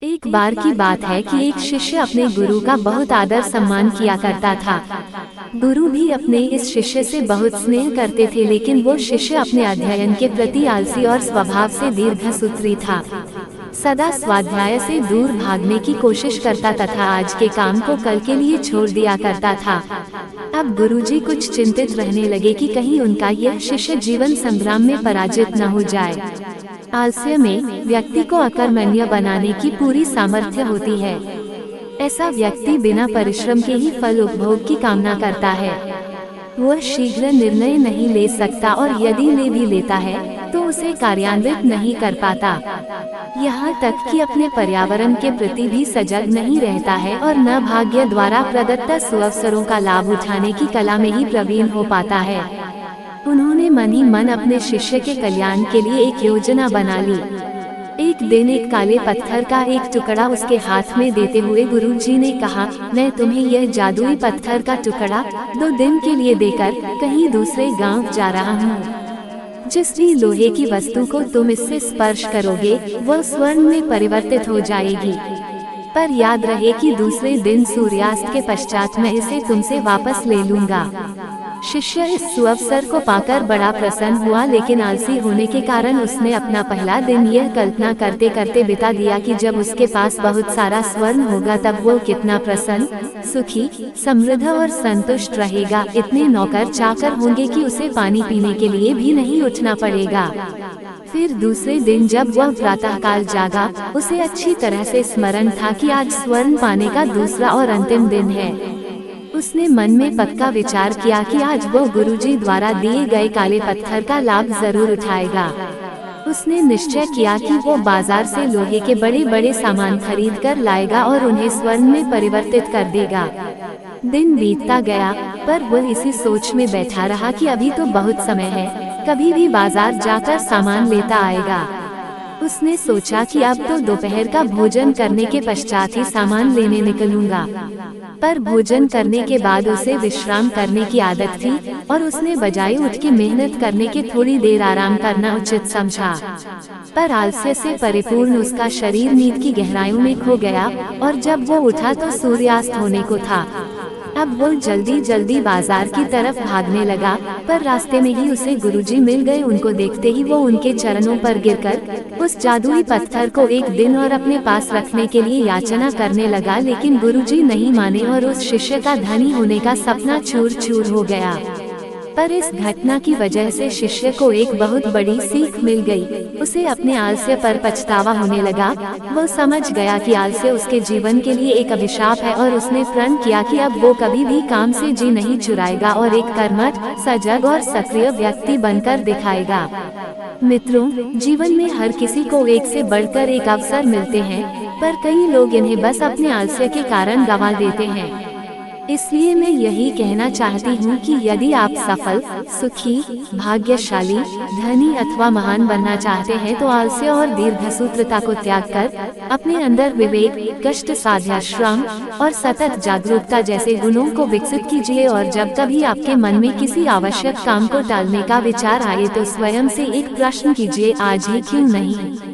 एक बार की बात है कि एक शिष्य अपने गुरु का बहुत आदर सम्मान किया करता था। गुरु भी अपने इस शिष्य से बहुत स्नेह करते थे, लेकिन वो शिष्य अपने अध्ययन के प्रति आलसी और स्वभाव से दीर्घसूत्री था। सदा स्वाध्याय से दूर भागने की कोशिश करता तथा आज के काम को कल के लिए छोड़ दिया करता था। अब गुरुजी कुछ चिंतित रहने लगे कि कहीं उनका यह शिष्य जीवन संग्राम में पराजित न हो जाए। आलस्य में व्यक्ति को अकर्मण्य बनाने की पूरी सामर्थ्य होती है। ऐसा व्यक्ति बिना परिश्रम के ही फल उपभोग की कामना करता है। वह शीघ्र निर्णय नहीं ले सकता और यदि ले भी लेता है तो उसे कार्यान्वित नहीं कर पाता। यहाँ तक कि अपने पर्यावरण के प्रति भी सजग नहीं रहता है और न भाग्य द्वारा प्रदत्त सुअवसरों का लाभ उठाने की कला में ही प्रवीण हो पाता है। उन्होंने मन ही मन अपने शिष्य के कल्याण के लिए एक योजना बना ली। एक दिन एक काले पत्थर का एक टुकड़ा उसके हाथ में देते हुए गुरुजी ने कहा, मैं तुम्हें यह जादुई पत्थर का टुकड़ा 2 दिन के लिए देकर कहीं दूसरे गांव जा रहा हूँ। जिस भी लोहे की वस्तु को तुम इससे स्पर्श करोगे वह स्वर्ण में परिवर्तित हो जाएगी। पर याद रहे कि दूसरे दिन सूर्यास्त के पश्चात मैं इसे तुमसे वापस ले लूंगा। शिष्य इस सुअवसर को पाकर बड़ा प्रसन्न हुआ, लेकिन आलसी होने के कारण उसने अपना पहला दिन यह कल्पना करते करते बिता दिया कि जब उसके पास बहुत सारा स्वर्ण होगा तब वो कितना प्रसन्न, सुखी, समृद्ध और संतुष्ट रहेगा। इतने नौकर चाकर होंगे कि उसे पानी पीने के लिए भी नहीं उठना पड़ेगा। फिर दूसरे दिन जब वह प्रातःकाल जागा, उसे अच्छी तरह से स्मरण था कि आज स्वर्ण पाने का दूसरा और अंतिम दिन है। उसने मन में पक्का विचार किया कि आज वो गुरुजी द्वारा दिए गए काले पत्थर का लाभ जरूर उठाएगा। उसने निश्चय किया कि वो बाजार से लोहे के बड़े बड़े सामान खरीद कर लाएगा और उन्हें स्वर्ण में परिवर्तित कर देगा। दिन बीतता गया, पर वह इसी सोच में बैठा रहा कि अभी तो बहुत समय है, कभी भी बाजार जाकर सामान लेता आएगा। उसने सोचा कि अब तो दोपहर का भोजन करने के पश्चात ही सामान लेने निकलूंगा। पर भोजन करने के बाद उसे विश्राम करने की आदत थी और उसने बजाय उठ के मेहनत करने के थोड़ी देर आराम करना उचित समझा। पर आलस्य से परिपूर्ण उसका शरीर नींद की गहराइयों में खो गया और जब वो उठा तो सूर्यास्त होने को था। अब वो जल्दी जल्दी बाजार की तरफ भागने लगा, पर रास्ते में ही उसे गुरुजी मिल गए। उनको देखते ही वो उनके चरणों पर गिरकर उस जादुई पत्थर को एक दिन और अपने पास रखने के लिए याचना करने लगा, लेकिन गुरुजी नहीं माने और उस शिष्य का धनी होने का सपना चूर चूर हो गया। पर इस घटना की वजह से शिष्य को एक बहुत बड़ी सीख मिल गई। उसे अपने आलस्य पर पछतावा होने लगा। वो समझ गया कि आलस्य उसके जीवन के लिए एक अभिशाप है और उसने प्रण किया कि अब वो कभी भी काम से जी नहीं चुराएगा और एक कर्मठ, सजग और सक्रिय व्यक्ति बनकर दिखाएगा। मित्रों, जीवन में हर किसी को एक से बढ़कर एक अवसर मिलते हैं, पर कई लोग इन्हें बस अपने आलस्य के कारण गंवा देते हैं। इसलिए मैं यही कहना चाहती हूँ कि यदि आप सफल, सुखी, भाग्यशाली, धनी अथवा महान बनना चाहते हैं तो आलस्य और दीर्घसूत्रता को त्याग कर अपने अंदर विवेक, कष्ट साध्य, श्रम और सतत जागरूकता जैसे गुणों को विकसित कीजिए। और जब कभी आपके मन में किसी आवश्यक काम को टालने का विचार आए तो स्वयं से एक प्रश्न कीजिए, आज ही क्यों नहीं।